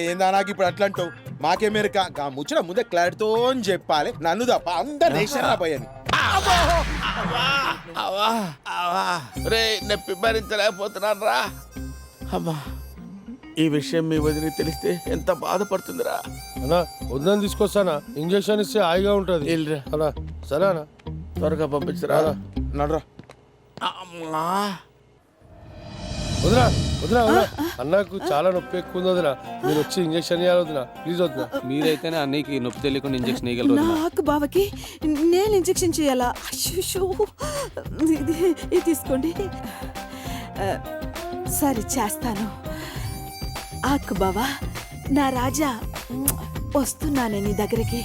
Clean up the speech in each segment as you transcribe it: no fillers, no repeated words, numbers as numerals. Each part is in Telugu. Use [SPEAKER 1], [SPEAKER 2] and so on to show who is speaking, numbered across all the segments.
[SPEAKER 1] ఏందా నాకు ఇప్పుడు అట్లా అంటావు? మాకే మీరు ముచ్చట ముందే క్లారిటీతో చెప్పాలి. నన్ను తప్ప అందరు నేషన్ రాబోయని
[SPEAKER 2] రే నొప్పి భరించలేకపోతున్నాను రా. అమ్మా, ఈ విషయం మీ వదిలి తెలిస్తే ఎంత బాధపడుతుందిరా.
[SPEAKER 3] అన్నా వద్దని తీసుకొస్తానా, ఇంజక్షన్ ఇస్తే హాయిగా ఉంటుంది
[SPEAKER 2] వెళ్ళిరా.
[SPEAKER 3] అన్నా. సరే అన్న,
[SPEAKER 2] త్వరగా పంపించరా.
[SPEAKER 1] నడరా.
[SPEAKER 2] అమ్మా,
[SPEAKER 3] వదినా వదినా వదినా, అన్నకు చాలా నొప్పి ఎక్కువ ఉంది వదినా. మీరు వచ్చి ఇంజక్షన్ ఇవ్వాలి వదినా, ప్లీజ్ వదినా.
[SPEAKER 4] మీరైతేనే అన్నయ్యకి నొప్పి తెలియకుండా ఇంజక్షన్ ఇవ్వగలరు.
[SPEAKER 5] నాకు బావకి నేను ఇంజెక్షన్ చేయాలా? అయ్యో, ఇది తీసుకోండి. సరే చేస్తాను. ఆకు బావా, నా రాజా, వస్తున్నానే నీ దగ్గరికి.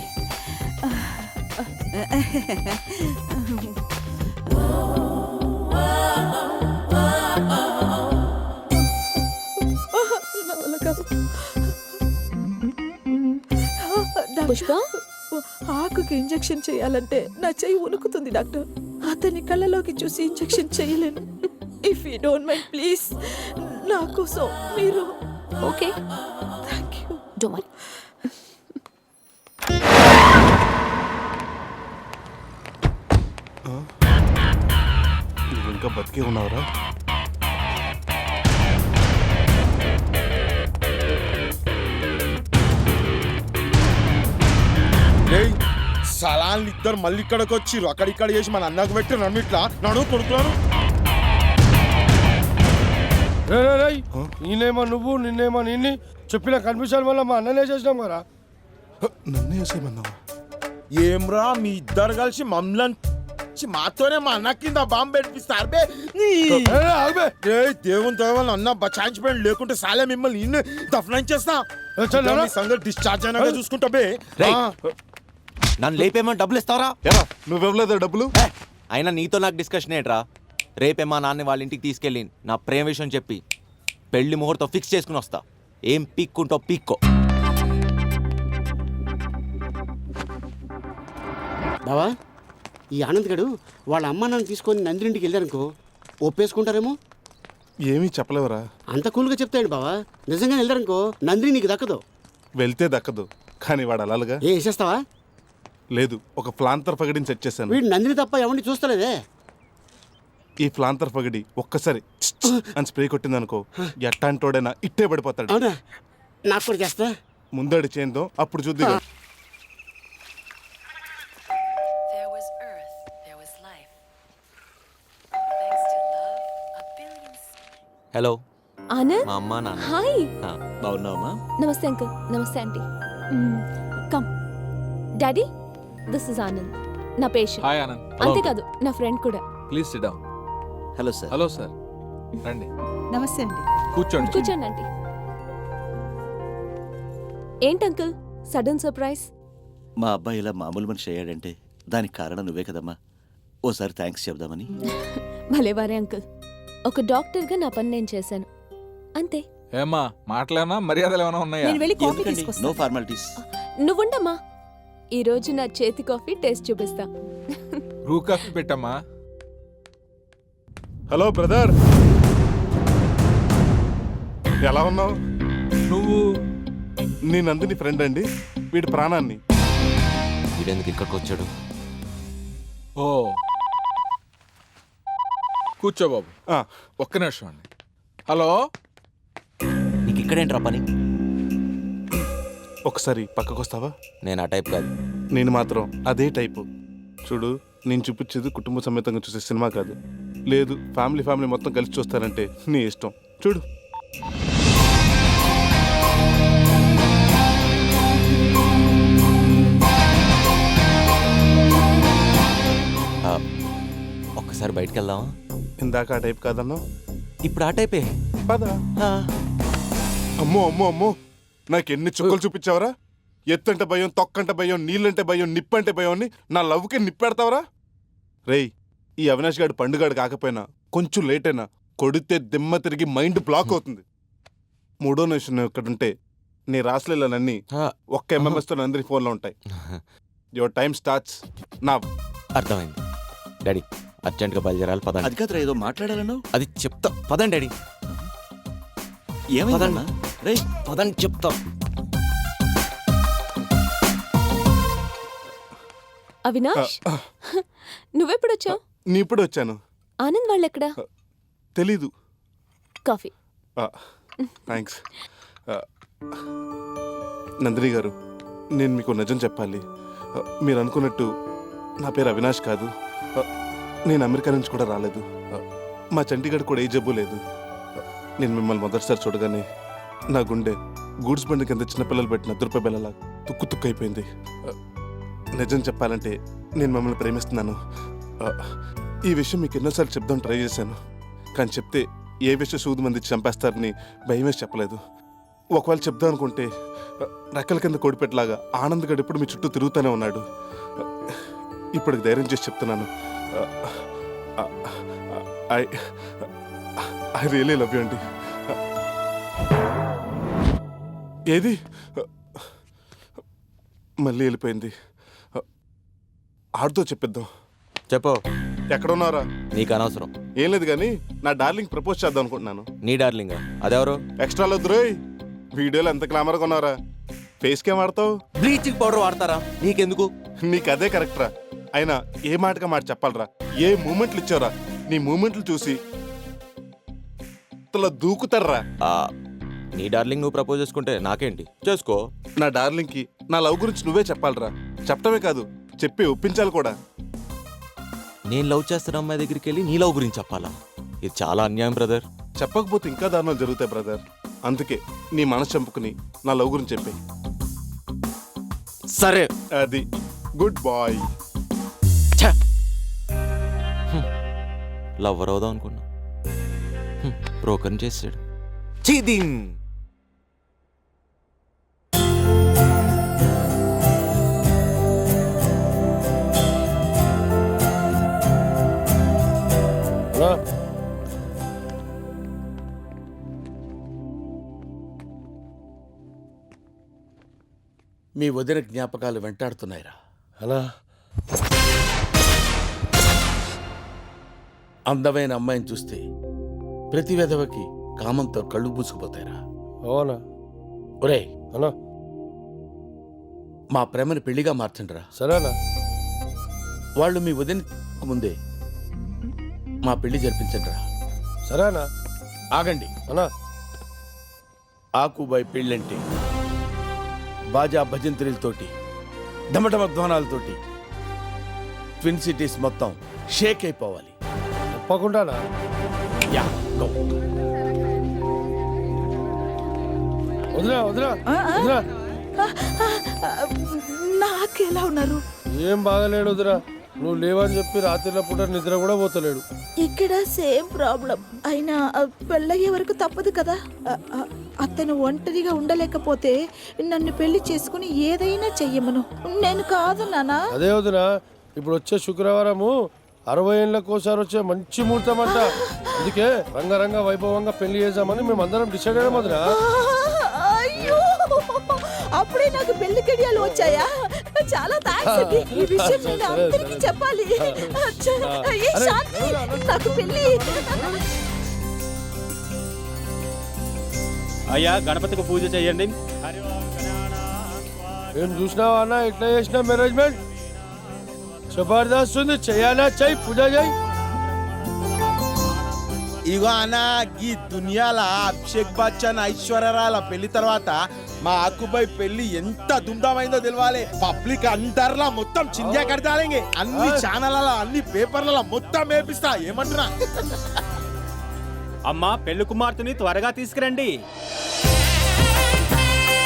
[SPEAKER 6] పుష్ప,
[SPEAKER 5] ఆకుకి ఇంజెక్షన్ చేయాలంటే నా చెయ్యి వణుకుతుంది డాక్టర్. అతని కళ్ళలోకి చూసి ఇంజెక్షన్ చేయలేను. If you don't mind please, నా కోసం మీరు.
[SPEAKER 6] Okay,
[SPEAKER 5] thank you.
[SPEAKER 6] Don't worry.
[SPEAKER 7] నువ్వు ఇంకా బతికే ఉన్నావురా?
[SPEAKER 1] సలాన్లు ఇద్దరు మళ్ళీ ఇక్కడికి వచ్చిర్రు. అక్కడిక్కడ చేసి మన అన్నకు పెట్టి నన్ను ఇట్లా నడు కొడుకున్నాను.
[SPEAKER 3] నేనేమో నువ్వు, నిన్నేమో నిన్ని చెప్పిన కన్ఫ్యూజన్ వల్ల మా అన్ననే చేసినాం కదా.
[SPEAKER 7] నన్ను వేసేయమన్నావా?
[SPEAKER 1] ఏమ్రా మీ ఇద్దరు కలిసి మమ్మల్ని మాతోనే మా అన్న కింద బాంబు పెట్టిస్తారు. దేవుని దేవాలని అన్న బచాయించిపోయి లేకుంటే సాలే మిమ్మల్ని ఇన్ని దఫనాయించేస్తా. సంగతి డిశ్చార్జ్ అయినాక చూసుకుంటా బే.
[SPEAKER 8] నన్ను లేపేమో డబ్బులు ఇస్తావరా?
[SPEAKER 7] నువ్వెవ్వలేదా డబ్బులు?
[SPEAKER 8] అయినా నీతో నాకు డిస్కషన్ ఏంట్రా? రేపే మా నాన్న వాళ్ళ ఇంటికి తీసుకెళ్ళి నా ప్రేమ విషయం చెప్పి పెళ్లి ముహూర్తం ఫిక్స్ చేసుకుని వస్తా. ఏం పీక్కుంటావు పీక్కో.
[SPEAKER 9] బావా, ఈ ఆనంద్ గడు వాళ్ళ అమ్మ నన్ను తీసుకొని నందినింటికి వెళ్ళారనుకో, ఒప్పేసుకుంటారేమో.
[SPEAKER 7] ఏమీ చెప్పలేవరా?
[SPEAKER 9] అంత కూల్గా చెప్తాడు బావా. నిజంగా వెళ్ళారనుకో నందిని నీకు దక్కదు.
[SPEAKER 7] వెళ్తే దక్కదు, కానీ వాడు అలాలుగా.
[SPEAKER 9] వేసేస్తావా?
[SPEAKER 7] లేదు, ఒక ఫ్లాంతర్ పగడిని సెట్ చేశాను.
[SPEAKER 9] వీడు నందిని తప్ప ఎవరిని చూస్తలేదే.
[SPEAKER 7] ఈ ఫ్లాంతర్ పగడి ఒక్కసారి అని స్ప్రే కొట్టిందనుకో, ఎట్టాంటోడైనా ఇట్టే పడిపోతాడు.
[SPEAKER 9] అవునా? నాకు కూడా చేస్తా.
[SPEAKER 7] ముందడి చేయందో అప్పుడు చూద్ది.
[SPEAKER 8] హలో
[SPEAKER 6] ఆనంద్.
[SPEAKER 8] మా అమ్మా నాన్న.
[SPEAKER 6] హాయ్.
[SPEAKER 8] బాగున్నావమ్మా?
[SPEAKER 6] నమస్తే అంకుల్. నమస్తే aunty. Come daddy, this is Anand, నా పేషెంట్.
[SPEAKER 4] హాయ్ ఆనంద్.
[SPEAKER 6] అంతేకాదు నా ఫ్రెండ్ కూడా.
[SPEAKER 4] Please SIT down.
[SPEAKER 8] Hello sir.
[SPEAKER 4] Hello sir, రండి
[SPEAKER 5] నమస్తే అండి.
[SPEAKER 4] కూర్చోండి.
[SPEAKER 6] కూర్చోండి ఆంటీ. ఏంటి అంకుల్ సడన్ సర్ప్రైజ్?
[SPEAKER 10] మా అబ్బాయి ఇలా మామూలు మనిషి అయ్యాడంటే దానికి కారణం నువ్వే కదమ్మా. ఓసారి థ్యాంక్స్ చెప్దామని.
[SPEAKER 6] భలేవారే అంకుల్. ఒక డాక్టర్గా నా పని నేను చేశాను, అంతే.
[SPEAKER 4] ఏమ్మా, మాటలేనా మర్యాదలు ఏమైనా ఉన్నాయా?
[SPEAKER 6] నేను వెళ్ళి కాఫీ
[SPEAKER 10] ఎందుకండి?
[SPEAKER 6] తీసుకొస్తా.
[SPEAKER 10] No formalities.
[SPEAKER 6] నువ్వుండమ్మా, ఈ రోజు నా చేతి కాఫీ టేస్ట్ చూపిస్తా.
[SPEAKER 4] బ్రూ కాఫీ పెట్టమ్మా.
[SPEAKER 7] హలో బ్రదర్, ఎలా ఉన్నావు?
[SPEAKER 4] నువ్వు?
[SPEAKER 7] నీ నందిని ఫ్రెండ్ అండి, వీడి ప్రాణాన్ని.
[SPEAKER 8] వీడెందుకు ఇక్కడికి వచ్చాడు?
[SPEAKER 4] ఓ, కూర్చో బాబు.
[SPEAKER 7] ఆ,
[SPEAKER 4] ఒక్క నిమిషం అండి. హలో,
[SPEAKER 8] నీకు ఇక్కడేంట్రా పని?
[SPEAKER 7] ఒకసారి పక్కకొస్తావా?
[SPEAKER 8] నేను ఆ టైప్ కాదు.
[SPEAKER 7] నేను మాత్రం అదే టైపు. చూడు, నేను చూపించేది కుటుంబ సమేతంగా చూసే సినిమా కాదు. లేదు, ఫ్యామిలీ మొత్తం కలిసి చూస్తానంటే నీ ఇష్టం. చూడు.
[SPEAKER 8] ఒక్కసారి బయటికి వెళ్దామా?
[SPEAKER 7] ఇందాక ఆ టైప్ కాదన్నా,
[SPEAKER 8] ఇప్పుడు ఆ టైపే.
[SPEAKER 7] పద. అమ్మో అమ్మో అమ్మో, నాకెన్ని చుక్కలు చూపించావరా? ఎత్తంటే భయం, తొక్కంటే భయం, నీళ్ళంటే భయం, నిప్పంటే భయం అని నా లవ్కి నిప్పెడతావరా? రేయ్, ఈ అవినాష్ గారి పండుగాడు కాకపోయినా కొంచెం లేట్ అయినా కొడితే దిమ్మ తిరిగి మైండ్ బ్లాక్ అవుతుంది. మూడో నిమిషం ఇక్కడుంటే నీ రాసలీలన్నీ ఒక్క ఎంఎంఎస్తో అందరి ఫోన్లో ఉంటాయి. యువర్ టైం స్టార్ట్స్ నా.
[SPEAKER 8] అర్థమైంది డాడీ, అర్జెంట్గా బయలుదేరాలి. పదండి.
[SPEAKER 10] అది కాదురా, ఏదో మాట్లాడాలను.
[SPEAKER 8] అది చెప్తా, పదండి డాడీ.
[SPEAKER 10] ఏమైందన్నా? రే
[SPEAKER 8] పదండి చెప్తా.
[SPEAKER 6] అవినాష్ నువ్వెప్పుడొచ్చావు?
[SPEAKER 7] నీ ఇప్పుడు వచ్చాను.
[SPEAKER 6] ఆనంద్ వాళ్ళెక్కడా?
[SPEAKER 7] తెలీదు.
[SPEAKER 6] కాఫీ.
[SPEAKER 7] థ్యాంక్స్. నందిని గారు, నేను మీకు నిజం చెప్పాలి. మీరు అనుకున్నట్టు నా పేరు అవినాష్ కాదు. నేను అమెరికా నుంచి కూడా రాలేదు. మా చండీగఢ్ కూడా ఏ జబ్బు లేదు. నేను మిమ్మల్ని మొదటిసారి చూడగానే నా గుండె గూడ్స్ బండి కింద చిన్నపిల్లలు పెట్టిన దుర్ప బెల్లలా తుక్కు తుక్కు అయిపోయింది. నిజం చెప్పాలంటే నేను మిమ్మల్ని ప్రేమిస్తున్నాను. ఈ విషయం మీకు ఎన్నోసార్లు చెప్దాం ట్రై చేశాను, కానీ చెప్తే ఏ విషయం సూది మంది చంపేస్తారని భయం వేసి చెప్పలేదు. ఒకవేళ చెప్దాం అనుకుంటే రెక్కల కింద కోడిపెట్టలాగా ఆనంద్ గడు ఎప్పుడు మీ చుట్టూ తిరుగుతూనే ఉన్నాడు. ఇప్పటికి ధైర్యం చేసి చెప్తున్నాను, ఐ రియలీ లవ్ యూ అండి. ఏది మళ్ళీ వెళ్ళిపోయింది. ఆడితో చెప్పిద్దాం.
[SPEAKER 8] చెప్పు.
[SPEAKER 7] ఎక్కడ ఉన్నారా?
[SPEAKER 8] నీకు అనవసరం.
[SPEAKER 7] ఏం లేదు కానీ నా డార్లింగ్ ప్రపోజ్ చేద్దాం అనుకుంటున్నాను.
[SPEAKER 8] నీ డార్లింగ్ అదెవరు?
[SPEAKER 7] ఎక్స్ట్రాలో వద్దురోయ్. వీడియోలో ఎంత గ్లామర్గా ఉన్నారా? ఫేస్ కేం వాడతావు?
[SPEAKER 8] బ్లీచింగ్ పౌడర్ వాడతారా? నీకెందుకు?
[SPEAKER 7] నీకు అదే కరెక్ట్రా. అయినా ఏ మాటగా మాట చెప్పాలరా? ఏ మూమెంట్లు ఇచ్చావురా? నీ మూమెంట్లు చూసి దూకుతారా?
[SPEAKER 8] నీ డార్లింగ్ నువ్వు ప్రపోజ్ చేసుకుంటే నాకేంటి, చేసుకో.
[SPEAKER 7] నా డార్లింగ్కి నా లవ్ గురించి నువ్వే చెప్పాలరా. చెప్పడమే కాదు, చెప్పి ఒప్పించాలి కూడా.
[SPEAKER 8] నేను లవ్ చేస్తున్న అమ్మాయి దగ్గరికి వెళ్ళి నీ లవ్ గురించి చెప్పాలా? ఇది చాలా అన్యాయం బ్రదర్.
[SPEAKER 7] చెప్పకపోతే ఇంకా దారుణాలు జరుగుతాయి బ్రదర్. అందుకే నీ మనసు చంపుకుని నా లవ్ గురించి చెప్పే.
[SPEAKER 8] సరే.
[SPEAKER 7] అది గుడ్ బాయ్.
[SPEAKER 8] లవ్వర్ అవుదాం అనుకున్నా, బ్రోకన్ చేసాడు. చీదింగ్.
[SPEAKER 2] మీ వదిన జ్ఞాపకాలు వెంటాడుతున్నాయిరా.
[SPEAKER 3] అలా
[SPEAKER 2] అందమైన అమ్మాయిని చూస్తే ప్రతి విధవకి కామంతో కళ్ళు మూసుకుపోతాయిరా.
[SPEAKER 3] అవునా?
[SPEAKER 2] ఒరేయ్,
[SPEAKER 3] అన్నా
[SPEAKER 2] మా ప్రేమని పెళ్లిగా మార్చండిరా.
[SPEAKER 3] సరేనా?
[SPEAKER 2] వాళ్ళు మీ వదిన ముందే మా పెళ్లి జరిపించండిరా.
[SPEAKER 3] సరేనా?
[SPEAKER 2] ఆగండి
[SPEAKER 3] అన్నా.
[SPEAKER 2] ఆకుబాయి పెళ్ళంటే బాజా భజంత్రీలతోటి ధమధమధ్వానాలతోటి ట్విన్ సిటీస్ మొత్తం షేక్ అయిపోవాలి.
[SPEAKER 3] తప్పకుండానా?
[SPEAKER 2] Yeah, go.
[SPEAKER 3] వదినా వదినా వదినా,
[SPEAKER 5] నాకెలా ఉన్నారు?
[SPEAKER 3] ఏం బాగలేడు వదినా. నువ్వు లేవని చెప్పి రాత్రిలో పూట నిద్ర కూడా పోతలేడు.
[SPEAKER 5] ఇక్కడ సేమ్ ప్రాబ్లం. అయినా పెళ్ళయ్యే వరకు తప్పదు కదా. అతను ఒంటరిగా ఉండలేకపోతే నన్ను పెళ్లి చేసుకుని ఏదైనా చెయ్యమను. నేను కాదు నానా.
[SPEAKER 3] అదే వదినా, ఇప్పుడు వచ్చే శుక్రవారము 60 ఏళ్ళకోసారి వచ్చే మంచి ముహూర్తం అంట. అందుకే రంగరంగ వైభవంగా పెళ్లి చేద్దామని మేము అందరం డిసైడ్ అయ్యాం వదినా.
[SPEAKER 5] అయ్యో, అప్పుడే నాకు పెళ్లి కడియాలు వచ్చాయా? చాలా థాంక్స్ అండి. ఈ విషయం నేను అందరికీ చెప్పాలి. ఏ శాంతి, నాకు పెళ్లి.
[SPEAKER 11] అయ్యా, గణపతికి పూజ చేయండి.
[SPEAKER 3] ఏం చూసినావా అన్న, ఎట్లా చేసిన మేనేజ్మెంట్ జబర్దస్త్ ఉంది. చెయ్యాలా? చెయ్యి, పూజ చెయ్యి.
[SPEAKER 1] ఇగో అన్న, ఈ దునియాల అభిషేక్ బచ్చన్ ఐశ్వర్యరాల పెళ్లి తర్వాత మా ఆకుబాయి పెళ్లి ఎంత దుమ్దామైందో తెలియాలి. పబ్లిక్ అందరిలా మొత్తం చింజా కడతాలి. అన్ని ఛానళ్ళ అన్ని పేపర్ల మొత్తం వేపిస్తా. ఏమంటున్నా?
[SPEAKER 11] అమ్మా, పెళ్లి కుమార్తెని త్వరగా తీసుకురండి.